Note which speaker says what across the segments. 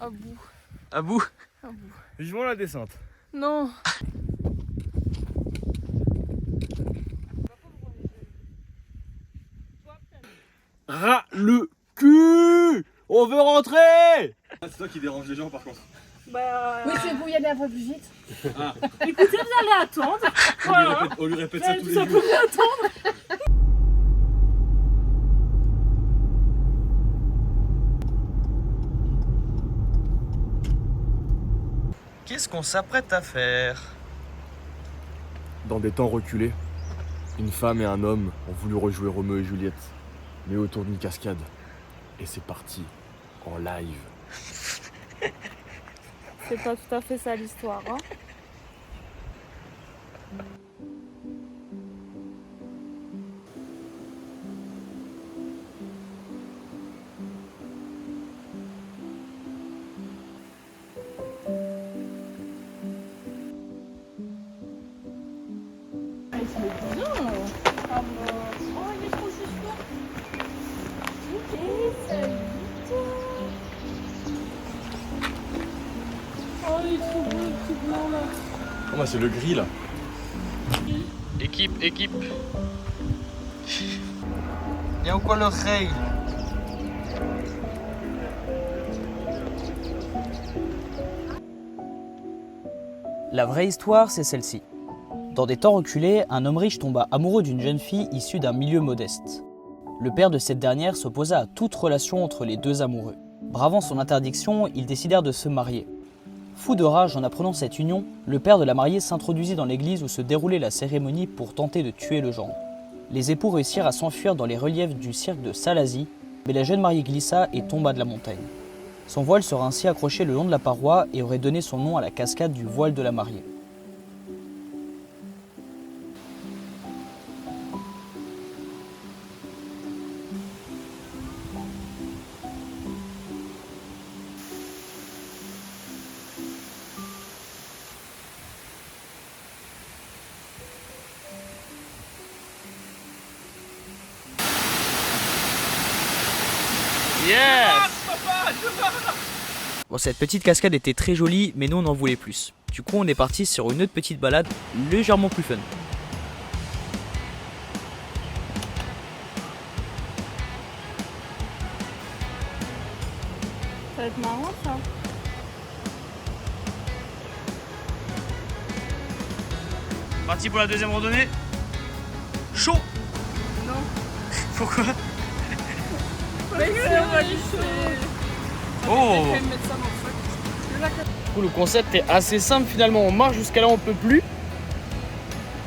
Speaker 1: À bout.
Speaker 2: À bout.
Speaker 1: À bout.
Speaker 3: Vivement la descente.
Speaker 1: Non.
Speaker 3: Ras le cul. On veut rentrer.
Speaker 4: C'est toi qui dérange les gens par contre.
Speaker 1: Bah.
Speaker 5: Oui, c'est pour y aller un peu plus vite.
Speaker 4: Ah.
Speaker 1: Écoutez, vous allez attendre. Voilà.
Speaker 4: On lui répète ça tous les
Speaker 1: Ça
Speaker 4: jours.
Speaker 1: peut attendre.
Speaker 2: Qu'est-ce qu'on s'apprête à faire?
Speaker 3: Dans des temps reculés, une femme et un homme ont voulu rejouer Roméo et Juliette, mais autour d'une cascade. Et c'est parti, en live.
Speaker 1: C'est pas tout à fait ça l'histoire, hein.
Speaker 3: Oh bah c'est le gris là.
Speaker 2: Équipe. Viens quoi l'oreille?
Speaker 6: La vraie histoire, c'est celle-ci. Dans des temps reculés, un homme riche tomba amoureux d'une jeune fille issue d'un milieu modeste. Le père de cette dernière s'opposa à toute relation entre les deux amoureux. Bravant son interdiction, ils décidèrent de se marier. Fou de rage en apprenant cette union, le père de la mariée s'introduisit dans l'église où se déroulait la cérémonie pour tenter de tuer le gendre. Les époux réussirent à s'enfuir dans les reliefs du cirque de Salazie, mais la jeune mariée glissa et tomba de la montagne. Son voile sera ainsi accroché le long de la paroi et aurait donné son nom à la cascade du voile de la mariée.
Speaker 2: Yes!
Speaker 6: Bon, cette petite cascade était très jolie, mais nous on en voulait plus. Du coup, on est parti sur une autre petite balade légèrement plus fun.
Speaker 1: Ça va être marrant ça.
Speaker 2: Parti pour la deuxième randonnée. Chaud!
Speaker 1: Non.
Speaker 2: Pourquoi?
Speaker 1: Mais c'est
Speaker 2: Oh!
Speaker 7: Du coup, le concept est assez simple finalement, on marche jusqu'à là on peut plus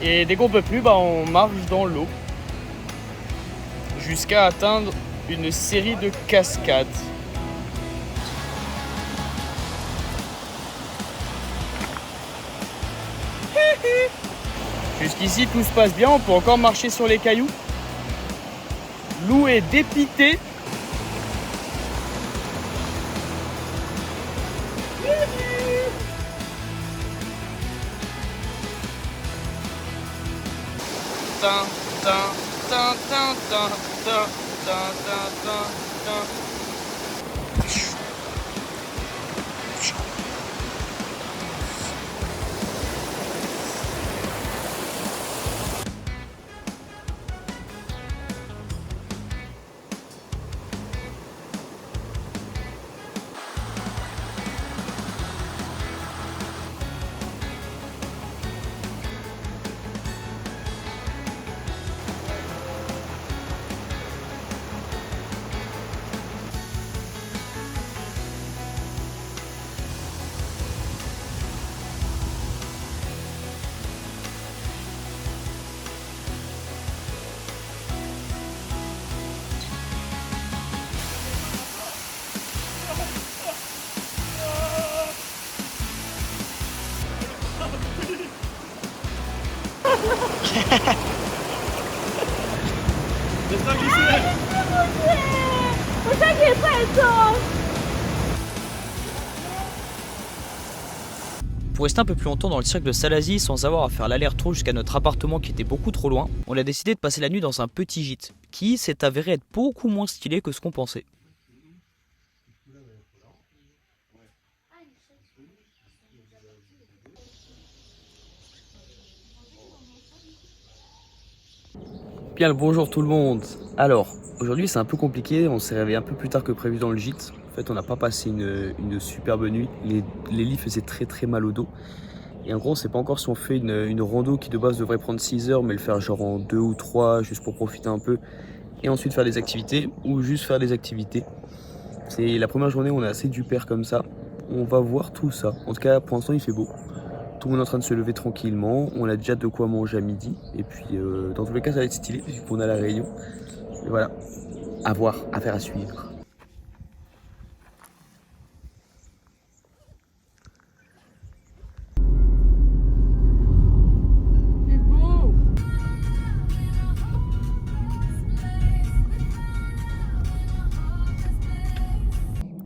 Speaker 7: et dès qu'on peut plus, on marche dans l'eau jusqu'à atteindre une série de cascades. Jusqu'ici tout se passe bien, on peut encore marcher sur les cailloux. Lou est dépité.
Speaker 6: Pour rester un peu plus longtemps dans le cirque de Salazie sans avoir à faire l'aller-retour jusqu'à notre appartement qui était beaucoup trop loin, on a décidé de passer la nuit dans un petit gîte, qui s'est avéré être beaucoup moins stylé que ce qu'on pensait.
Speaker 5: Bien le bonjour tout le monde. Alors, aujourd'hui c'est un peu compliqué, on s'est réveillé un peu plus tard que prévu dans le gîte. En fait, on n'a pas passé une superbe nuit. Les lits faisaient très mal au dos. Et en gros, on sait pas encore si on fait une rando qui de base devrait prendre 6 heures, mais le faire genre en 2 ou 3, juste pour profiter un peu. Et ensuite faire des activités, ou juste faire des activités. C'est la première journée où on est assez du père comme ça. On va voir tout ça. En tout cas, pour l'instant, il fait beau. Tout le monde est en train de se lever tranquillement. On a déjà de quoi manger à midi. Et puis, dans tous les cas, ça va être stylé, puisqu'on a la Réunion. Et voilà. À voir, affaire à suivre.
Speaker 1: C'est beau.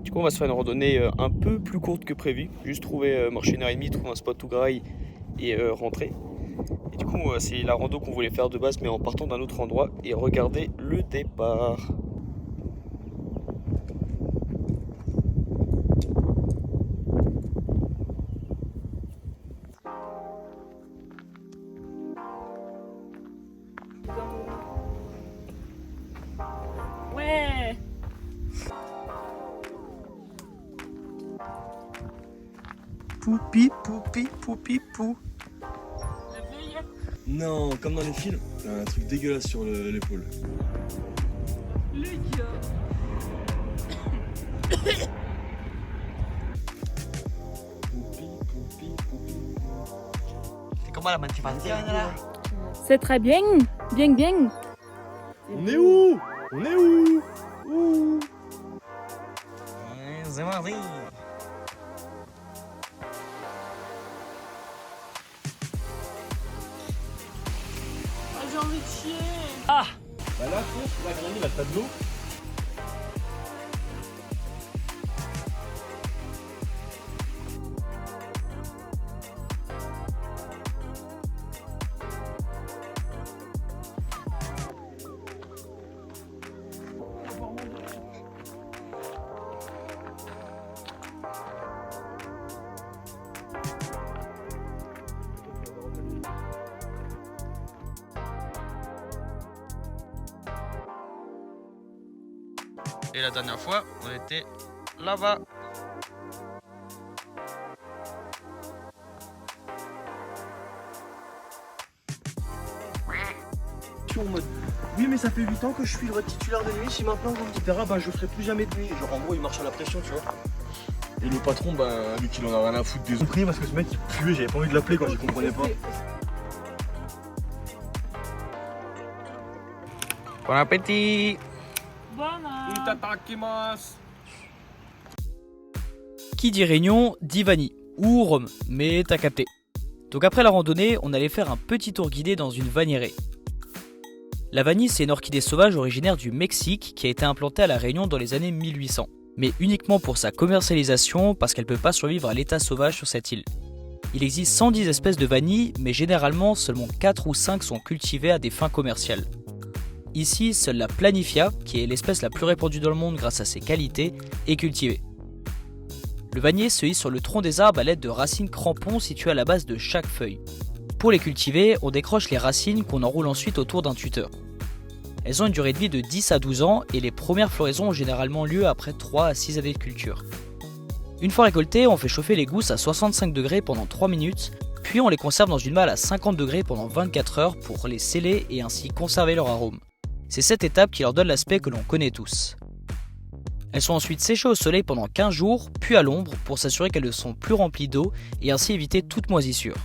Speaker 5: Du coup, on va se faire une randonnée un peu plus courte que prévu. Juste marcher 1h30, trouver un spot tout graille et rentrer. Et du coup, c'est la rando qu'on voulait faire de base, mais en partant d'un autre endroit et regarder le départ.
Speaker 1: Ouais.
Speaker 3: Poupi, poupi, poupi, pou.
Speaker 1: Réveille.
Speaker 3: Non, comme dans les films, un truc dégueulasse sur l'épaule.
Speaker 1: Le gars.
Speaker 6: C'est comment la motivation là?
Speaker 1: C'est très bien. Bien.
Speaker 3: On est où? On est où? Ouh.
Speaker 6: C'est mardi.
Speaker 1: J'ai envie de chier.
Speaker 3: Bah là, la granule, là, t'as de l'eau.
Speaker 6: Et la dernière fois, on était là-bas.
Speaker 8: En mode oui mais ça fait 8 ans que je suis le titulaire de nuit, si maintenant vous me dites bah je ferai plus jamais de nuit, genre en gros il marche à la pression tu vois.
Speaker 3: Et le patron, bah, vu qu'il en a rien à foutre des autres.
Speaker 8: Compris parce que ce mec il puait, j'avais pas envie de l'appeler quand j'y comprenais pas.
Speaker 6: Bon appétit. Qui dit Réunion dit Vanille, ou Rome, mais t'as capté. Donc après la randonnée, on allait faire un petit tour guidé dans une vanilleraie. La vanille, c'est une orchidée sauvage originaire du Mexique qui a été implantée à la Réunion dans les années 1800, mais uniquement pour sa commercialisation parce qu'elle ne peut pas survivre à l'état sauvage sur cette île. Il existe 110 espèces de vanille, mais généralement seulement 4 ou 5 sont cultivées à des fins commerciales. Ici, seule la Planifia, qui est l'espèce la plus répandue dans le monde grâce à ses qualités, est cultivée. Le vannier se hisse sur le tronc des arbres à l'aide de racines crampons situées à la base de chaque feuille. Pour les cultiver, on décroche les racines qu'on enroule ensuite autour d'un tuteur. Elles ont une durée de vie de 10 à 12 ans et les premières floraisons ont généralement lieu après 3 à 6 années de culture. Une fois récoltées, on fait chauffer les gousses à 65 degrés pendant 3 minutes, puis on les conserve dans une malle à 50 degrés pendant 24 heures pour les sceller et ainsi conserver leur arôme. C'est cette étape qui leur donne l'aspect que l'on connaît tous. Elles sont ensuite séchées au soleil pendant 15 jours, puis à l'ombre pour s'assurer qu'elles ne sont plus remplies d'eau et ainsi éviter toute moisissure.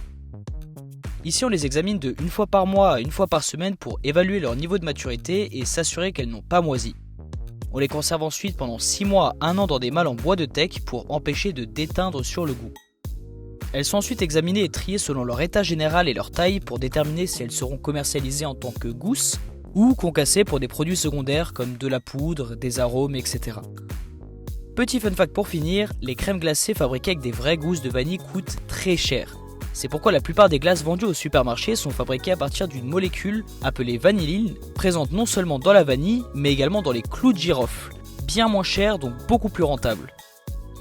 Speaker 6: Ici on les examine de 1 fois par mois à 1 fois par semaine pour évaluer leur niveau de maturité et s'assurer qu'elles n'ont pas moisi. On les conserve ensuite pendant 6 mois à 1 an dans des malles en bois de teck pour empêcher de déteindre sur le goût. Elles sont ensuite examinées et triées selon leur état général et leur taille pour déterminer si elles seront commercialisées en tant que gousses ou concassées pour des produits secondaires comme de la poudre, des arômes, etc. Petit fun fact pour finir, les crèmes glacées fabriquées avec des vraies gousses de vanille coûtent très cher. C'est pourquoi la plupart des glaces vendues au supermarché sont fabriquées à partir d'une molécule appelée vanilline, présente non seulement dans la vanille, mais également dans les clous de girofle, bien moins cher donc beaucoup plus rentable.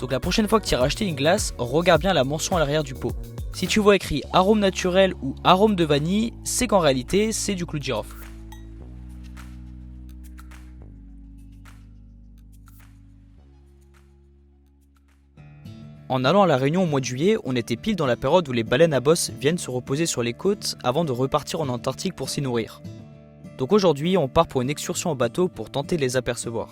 Speaker 6: Donc la prochaine fois que tu iras acheter une glace, regarde bien la mention à l'arrière du pot. Si tu vois écrit arôme naturel ou arôme de vanille, c'est qu'en réalité c'est du clou de girofle. En allant à La Réunion au mois de juillet, on était pile dans la période où les baleines à bosse viennent se reposer sur les côtes avant de repartir en Antarctique pour s'y nourrir. Donc aujourd'hui, on part pour une excursion en bateau pour tenter de les apercevoir.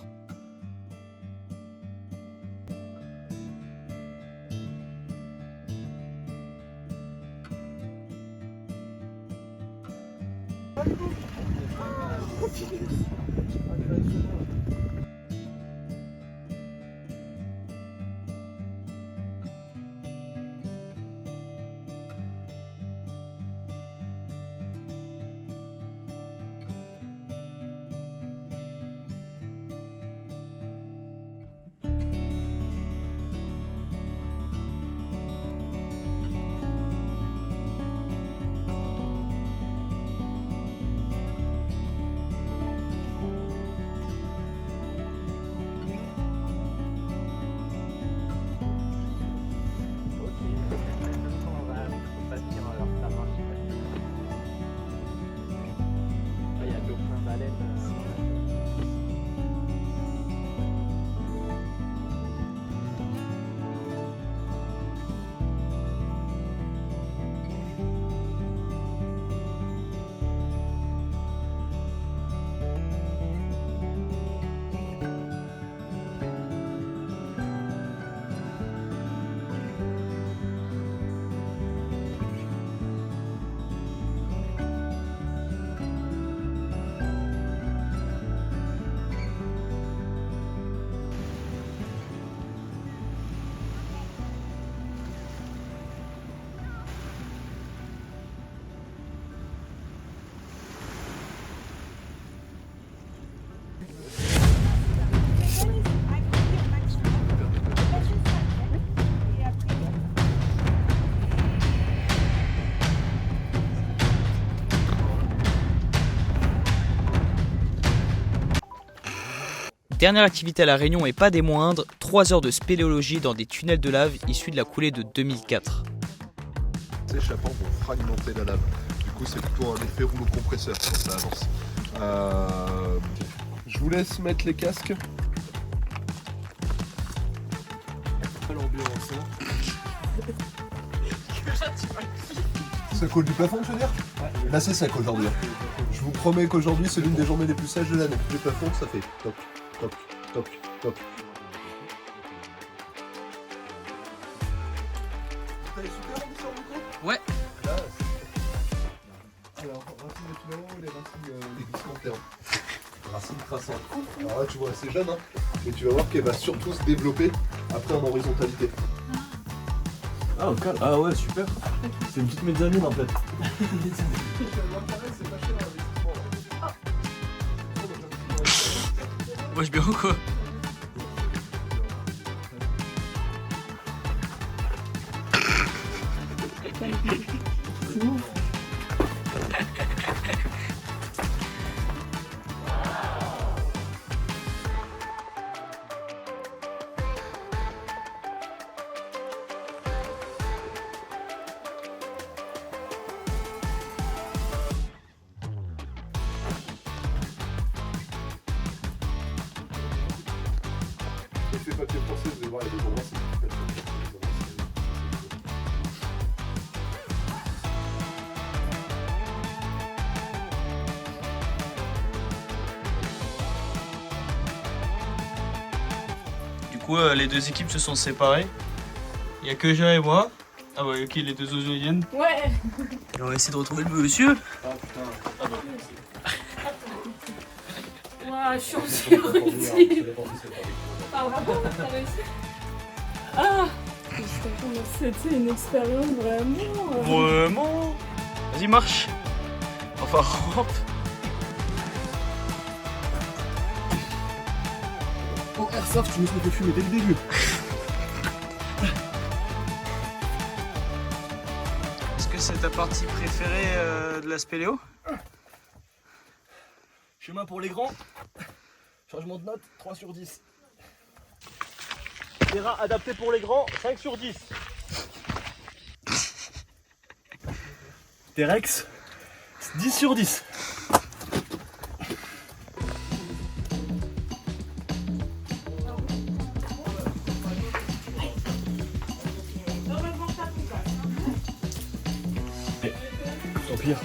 Speaker 6: Dernière activité à La Réunion et pas des moindres, 3 heures de spéléologie dans des tunnels de lave issus de la coulée de 2004.
Speaker 9: Ces échappants vont fragmenter la lave. Du coup, c'est plutôt un effet rouleau compresseur quand ça avance. Je vous laisse mettre les casques. Ça colle du plafond, tu veux dire? Là, c'est sec aujourd'hui. Je vous promets qu'aujourd'hui, c'est l'une des journées les plus sèches de l'année. Du plafond, ça fait toc, toc, toc, toc. T'as les super en sur le micro?
Speaker 6: Ouais.
Speaker 9: Là, alors, racines de filament et les racines des glissements internes. Racines traçantes. Alors là, tu vois, c'est jeune, hein. Mais tu vas voir qu'elle va surtout se développer après en horizontalité.
Speaker 8: Ah, ok. Ah ouais, super. C'est une petite mezzanine en fait.
Speaker 2: Moi je bien quoi.
Speaker 9: Effet papier français, vous allez voir, il y a des endroits, c'est pas
Speaker 2: Du coup, les deux équipes se sont séparées. Il n'y a que Jean et moi. Ah ouais, ok, les deux oiseaux viennent.
Speaker 1: Ouais.
Speaker 2: Et on va essayer de retrouver le monsieur.
Speaker 1: Ouah, je suis en surutile. Ah, vraiment, t'as réussi? Ah, c'était une expérience vraiment.
Speaker 2: Vraiment. Vas-y, marche. Enfin, rampe.
Speaker 8: Oh, Airsoft, tu me suis fait fumer dès le début.
Speaker 2: Est-ce que c'est ta partie préférée de la spéléo?
Speaker 8: Chemin pour les grands. Changement de note, 3 sur 10. Terrain adapté pour les grands, 5 sur 10. T-Rex, 10 sur 10.
Speaker 3: pire.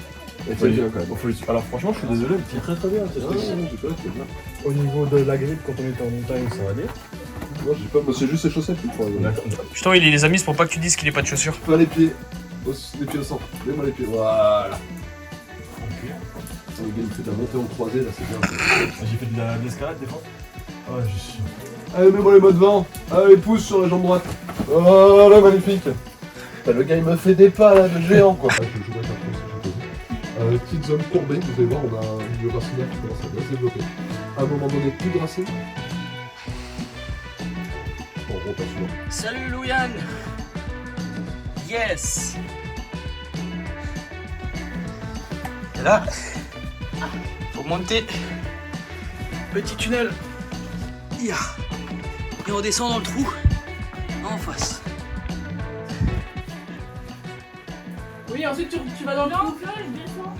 Speaker 9: Et c'est bien quand même.
Speaker 3: Alors franchement, je suis désolé, mais c'est très très bien.
Speaker 9: Ouais, j'ai pas, c'est bien.
Speaker 3: Au niveau de la grippe, quand on était en montagne, ça allait.
Speaker 9: Moi j'ai pas, moi c'est juste les chaussettes qui font.
Speaker 2: Putain, il les a mises pour pas que tu dises qu'il ait pas de chaussures.
Speaker 9: Pas les pieds. Les pieds au centre. Mets-moi les pieds. Voilà. Le gars il fait de la montée en croisée là, c'est bien.
Speaker 3: J'ai fait de l'escalade des fois. Ah, je suis.
Speaker 9: Allez, mets-moi les mains devant. Allez, pousse sur la jambe droite. Voilà, magnifique. Putain, le gars il me fait des pas là de géant quoi. Je joue avec un peu, petite zone courbée, vous allez voir, on a un milieu racinaire qui commence à bien se développer. À un moment donné, plus de racines. On repasse souvent.
Speaker 6: Salut Louian. Yes.
Speaker 2: Et là, faut monter. Petit tunnel.
Speaker 6: Ya. Et on descend dans le trou. En face.
Speaker 1: Oui, ensuite tu vas dans le trou. Je descends.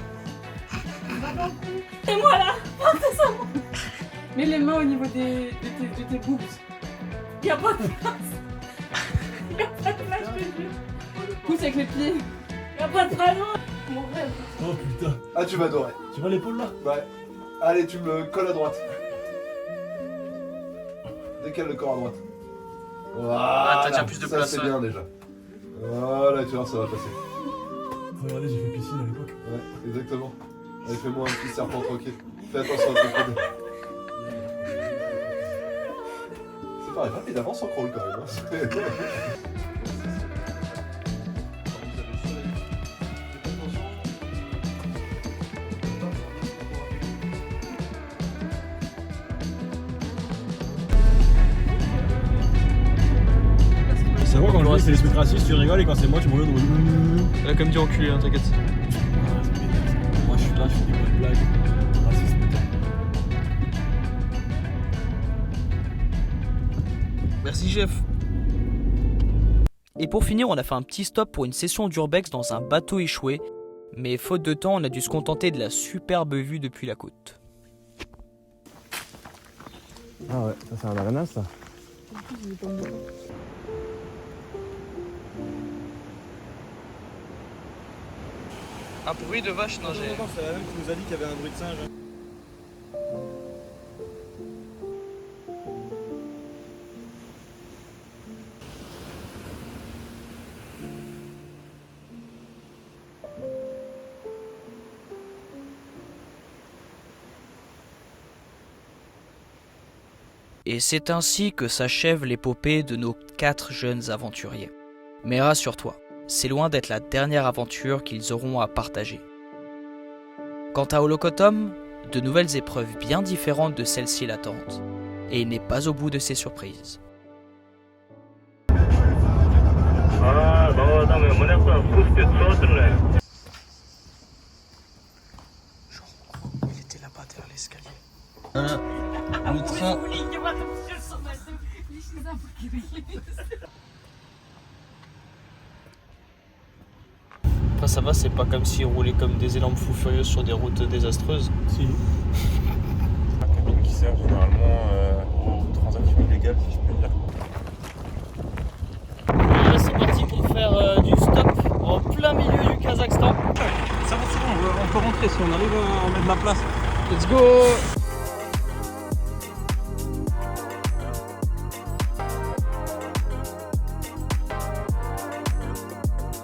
Speaker 1: Tu vas dans le trou. Et moi là. C'est ça. Mets les mains au niveau de tes boobs. Il n'y a pas de place. Il n'y a pas de place, je te jure. Pousse avec les pieds. Il n'y a pas de ballon. Mon rêve.
Speaker 3: Oh putain.
Speaker 9: Ah, tu vas adorer.
Speaker 3: Tu vois l'épaule là?
Speaker 9: Ouais. Allez, tu me colles à droite. Décale le corps à droite. Voilà.
Speaker 2: Ah, t'as déjà plus de
Speaker 9: ça,
Speaker 2: place,
Speaker 9: c'est
Speaker 2: ouais.
Speaker 9: bien déjà. Voilà, tu vois, ça va passer.
Speaker 3: Regardez, j'ai fait piscine à l'époque.
Speaker 9: Ouais, exactement. Allez, fais-moi un petit serpent tranquille. Fais attention à tes coudes. C'est pareil, rapide, avance en crawl quand même. Hein.
Speaker 3: C'est bon, quand je vois c'est les trucs racistes, tu rigoles et quand c'est moi, tu me regardes.
Speaker 2: Là, comme dit enculé, hein, t'inquiète.
Speaker 3: Moi, je suis là, je fais des bonnes blagues. Racistes.
Speaker 2: Merci, chef.
Speaker 6: Et pour finir, on a fait un petit stop pour une session d'urbex dans un bateau échoué. Mais faute de temps, on a dû se contenter de la superbe vue depuis la côte.
Speaker 3: Ah ouais, ça c'est un ananas ça.
Speaker 2: Un bruit de vache, non, j'ai.
Speaker 4: C'est la même qui nous a dit qu'il y avait un bruit de singe.
Speaker 6: Et c'est ainsi que s'achève l'épopée de nos 4 jeunes aventuriers. Mais rassure-toi, c'est loin d'être la dernière aventure qu'ils auront à partager. Quant à Holocotum, de nouvelles épreuves bien différentes de celles-ci l'attendent, et il n'est pas au bout de ses surprises.
Speaker 2: Il était là-bas derrière l'escalier. Le train. Après ça va, c'est pas comme s'ils roulaient comme des énormes fous furieux sur des routes désastreuses.
Speaker 3: Si.
Speaker 4: Un cabine qui sert généralement aux transactions illégales, si je peux dire.
Speaker 7: Là, c'est parti pour faire du stop en plein milieu du Kazakhstan.
Speaker 4: Ça va, c'est bon, on peut rentrer si on arrive à mettre de la place.
Speaker 7: Let's go.